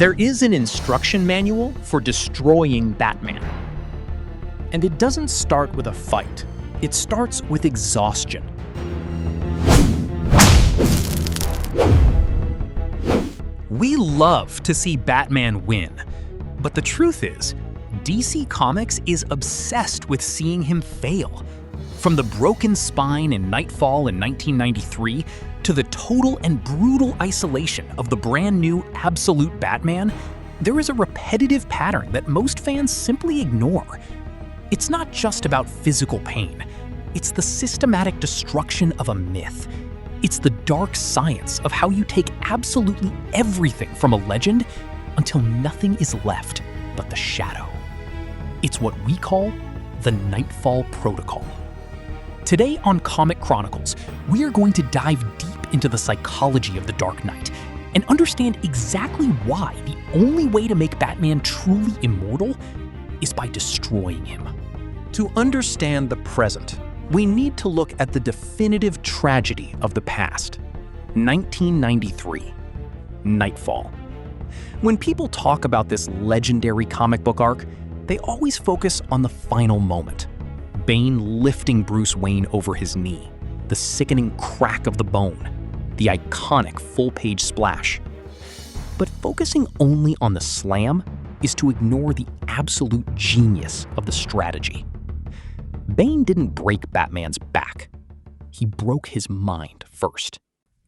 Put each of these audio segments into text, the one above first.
There is an instruction manual for destroying Batman. And it doesn't start with a fight. It starts with exhaustion. We love to see Batman win, but the truth is, DC Comics is obsessed with seeing him fail. From the broken spine in Knightfall in 1993 to the total and brutal isolation of the brand new Absolute Batman, there is a repetitive pattern that most fans simply ignore. It's not just about physical pain. It's the systematic destruction of a myth. It's the dark science of how you take absolutely everything from a legend until nothing is left but the shadow. It's what we call the Knightfall Protocol. Today on Comic Chronicles, we are going to dive deep into the psychology of the Dark Knight and understand exactly why the only way to make Batman truly immortal is by destroying him. To understand the present, we need to look at the definitive tragedy of the past. 1993, Knightfall. When people talk about this legendary comic book arc, they always focus on the final moment. Bane lifting Bruce Wayne over his knee, the sickening crack of the bone, the iconic full-page splash. But focusing only on the slam is to ignore the absolute genius of the strategy. Bane didn't break Batman's back. He broke his mind first.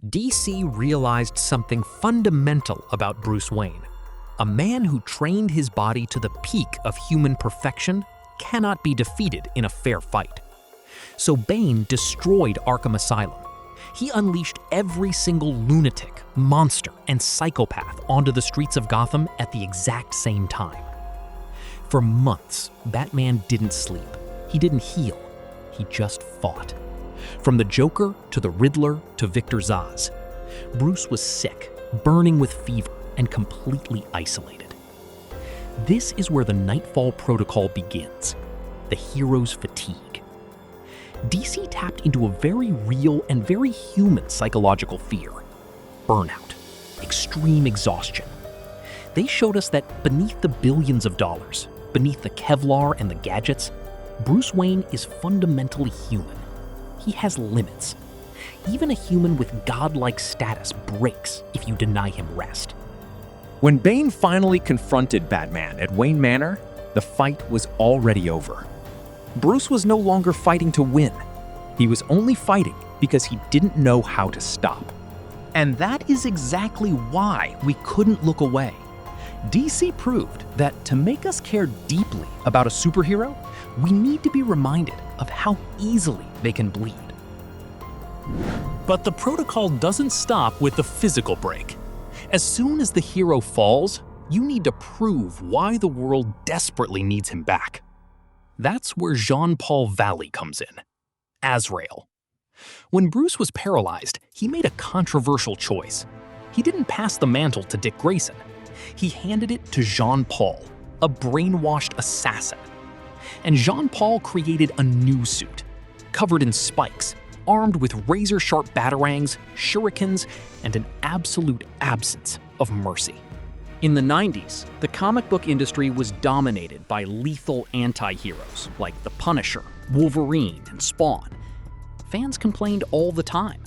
DC realized something fundamental about Bruce Wayne. A man who trained his body to the peak of human perfection cannot be defeated in a fair fight. So Bane destroyed Arkham Asylum. He unleashed every single lunatic, monster, and psychopath onto the streets of Gotham at the exact same time. For months, Batman didn't sleep. He didn't heal. He just fought. From the Joker to the Riddler to Victor Zsasz, Bruce was sick, burning with fever, and completely isolated. This is where the Knightfall Protocol begins, the hero's fatigue. DC tapped into a very real and very human psychological fear, burnout, extreme exhaustion. They showed us that beneath the billions of dollars, beneath the Kevlar and the gadgets, Bruce Wayne is fundamentally human. He has limits. Even a human with godlike status breaks if you deny him rest. When Bane finally confronted Batman at Wayne Manor, the fight was already over. Bruce was no longer fighting to win. He was only fighting because he didn't know how to stop. And that is exactly why we couldn't look away. DC proved that to make us care deeply about a superhero, we need to be reminded of how easily they can bleed. But the protocol doesn't stop with the physical break. As soon as the hero falls, you need to prove why the world desperately needs him back. That's where Jean-Paul Valley comes in. Azrael. When Bruce was paralyzed, he made a controversial choice. He didn't pass the mantle to Dick Grayson. He handed it to Jean-Paul, a brainwashed assassin. And Jean-Paul created a new suit, covered in spikes, armed with razor-sharp batarangs, shurikens, and an absolute absence of mercy. In the 90s, the comic book industry was dominated by lethal anti-heroes like the Punisher, Wolverine, and Spawn. Fans complained all the time.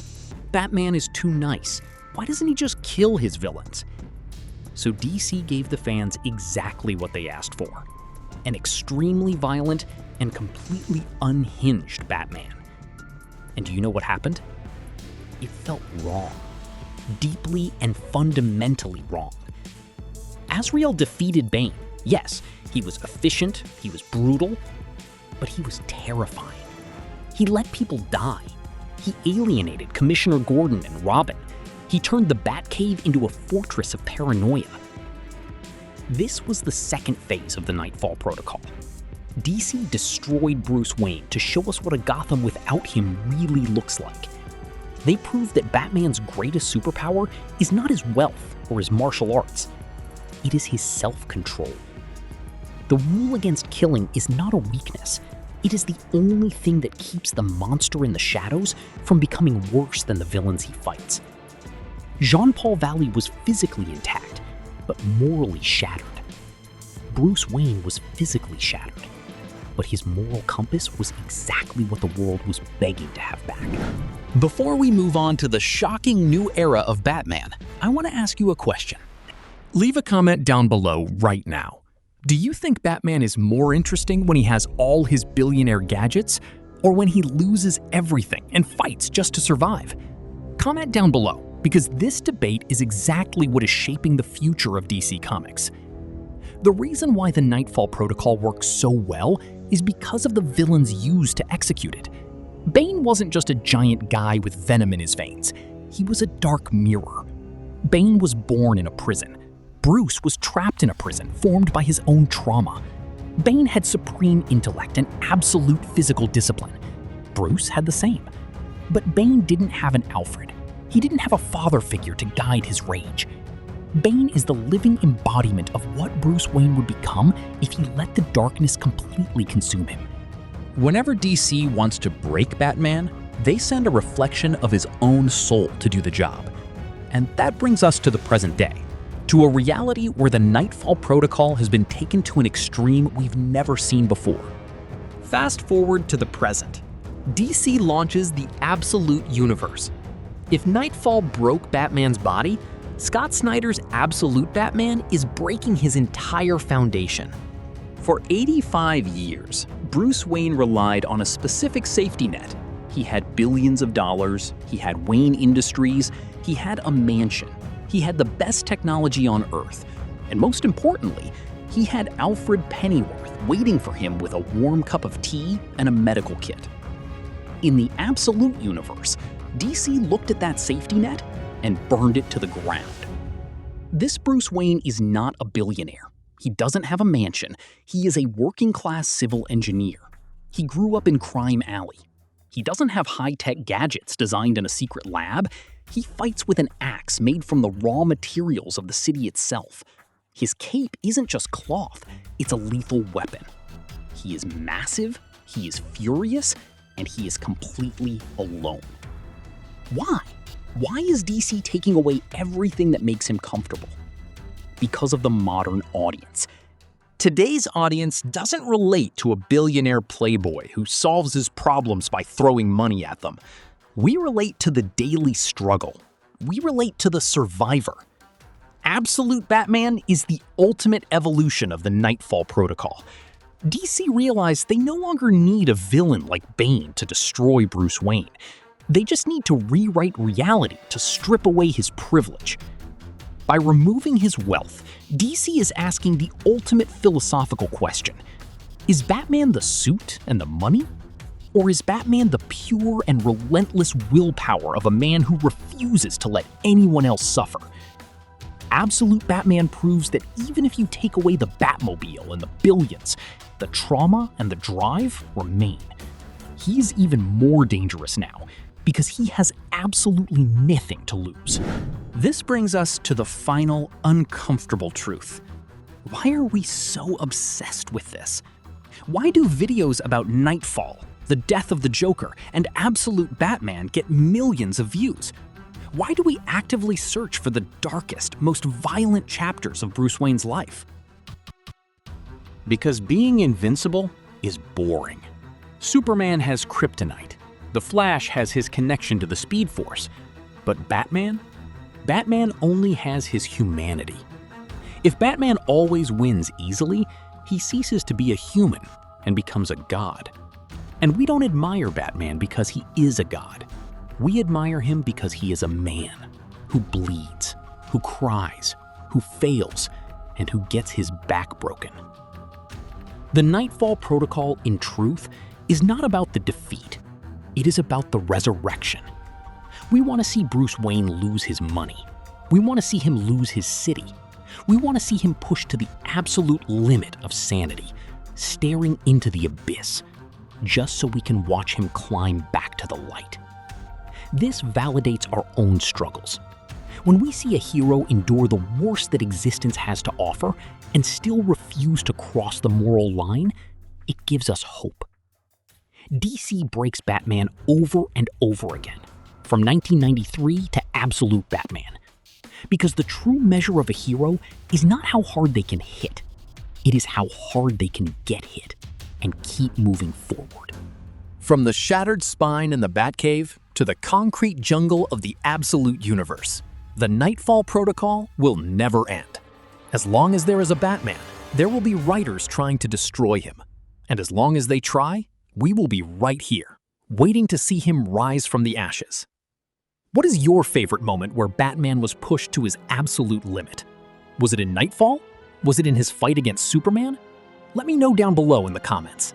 Batman is too nice. Why doesn't he just kill his villains? So DC gave the fans exactly what they asked for: an extremely violent and completely unhinged Batman. And do you know what happened? It felt wrong. Deeply and fundamentally wrong. Azrael defeated Bane. Yes, he was efficient, he was brutal, but he was terrifying. He let people die. He alienated Commissioner Gordon and Robin. He turned the Batcave into a fortress of paranoia. This was the second phase of the Knightfall Protocol. DC destroyed Bruce Wayne to show us what a Gotham without him really looks like. They proved that Batman's greatest superpower is not his wealth or his martial arts. It is his self-control. The rule against killing is not a weakness. It is the only thing that keeps the monster in the shadows from becoming worse than the villains he fights. Jean-Paul Valley was physically intact, but morally shattered. Bruce Wayne was physically shattered, but his moral compass was exactly what the world was begging to have back. Before we move on to the shocking new era of Batman, I want to ask you a question. Leave a comment down below right now. Do you think Batman is more interesting when he has all his billionaire gadgets, or when he loses everything and fights just to survive? Comment down below, because this debate is exactly what is shaping the future of DC Comics. The reason why the Knightfall Protocol works so well is because of the villains used to execute it. Bane wasn't just a giant guy with venom in his veins. He was a dark mirror. Bane was born in a prison. Bruce was trapped in a prison formed by his own trauma. Bane had supreme intellect and absolute physical discipline. Bruce had the same. But Bane didn't have an Alfred. He didn't have a father figure to guide his rage. Bane is the living embodiment of what Bruce Wayne would become if he let the darkness completely consume him. Whenever DC wants to break Batman, they send a reflection of his own soul to do the job. And that brings us to the present day, to a reality where the Knightfall Protocol has been taken to an extreme we've never seen before. Fast forward to the present. DC launches the Absolute Universe. If Knightfall broke Batman's body, Scott Snyder's Absolute Batman is breaking his entire foundation. For 85 years, Bruce Wayne relied on a specific safety net. He had billions of dollars, he had Wayne Industries, he had a mansion, he had the best technology on Earth, and most importantly, he had Alfred Pennyworth waiting for him with a warm cup of tea and a medical kit. In the Absolute Universe, DC looked at that safety net and burned it to the ground. This Bruce Wayne is not a billionaire. He doesn't have a mansion. He is a working-class civil engineer. He grew up in Crime Alley. He doesn't have high-tech gadgets designed in a secret lab. He fights with an axe made from the raw materials of the city itself. His cape isn't just cloth, it's a lethal weapon. He is massive, he is furious, and he is completely alone. Why? Why is DC taking away everything that makes him comfortable? Because of the modern audience. Today's audience doesn't relate to a billionaire playboy who solves his problems by throwing money at them. We relate to the daily struggle. We relate to the survivor. Absolute Batman is the ultimate evolution of the Knightfall Protocol. DC realized they no longer need a villain like Bane to destroy Bruce Wayne. They just need to rewrite reality to strip away his privilege. By removing his wealth, DC is asking the ultimate philosophical question. Is Batman the suit and the money? Or is Batman the pure and relentless willpower of a man who refuses to let anyone else suffer? Absolute Batman proves that even if you take away the Batmobile and the billions, the trauma and the drive remain. He's even more dangerous now, because he has absolutely nothing to lose. This brings us to the final uncomfortable truth. Why are we so obsessed with this? Why do videos about Knightfall, the death of the Joker, and Absolute Batman get millions of views? Why do we actively search for the darkest, most violent chapters of Bruce Wayne's life? Because being invincible is boring. Superman has kryptonite. The Flash has his connection to the Speed Force. But Batman? Batman only has his humanity. If Batman always wins easily, he ceases to be a human and becomes a god. And we don't admire Batman because he is a god. We admire him because he is a man who bleeds, who cries, who fails, and who gets his back broken. The Knightfall Protocol, in truth, is not about the defeat. It is about the resurrection. We want to see Bruce Wayne lose his money. We want to see him lose his city. We want to see him pushed to the absolute limit of sanity, staring into the abyss, just so we can watch him climb back to the light. This validates our own struggles. When we see a hero endure the worst that existence has to offer and still refuse to cross the moral line, it gives us hope. DC breaks Batman over and over again, from 1993 to Absolute Batman. Because the true measure of a hero is not how hard they can hit. It is how hard they can get hit and keep moving forward. From the shattered spine in the Batcave to the concrete jungle of the absolute universe, the Knightfall Protocol will never end. As long as there is a Batman, there will be writers trying to destroy him. And as long as they try, we will be right here, waiting to see him rise from the ashes. What is your favorite moment where Batman was pushed to his absolute limit? Was it in Knightfall? Was it in his fight against Superman? Let me know down below in the comments.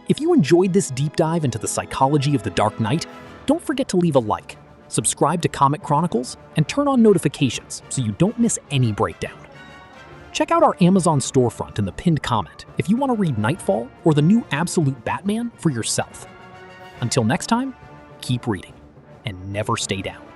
If you enjoyed this deep dive into the psychology of the Dark Knight, don't forget to leave a like, subscribe to Comic Chronicles, and turn on notifications so you don't miss any breakdown. Check out our Amazon storefront in the pinned comment if you want to read Knightfall or the new Absolute Batman for yourself. Until next time, keep reading and never stay down.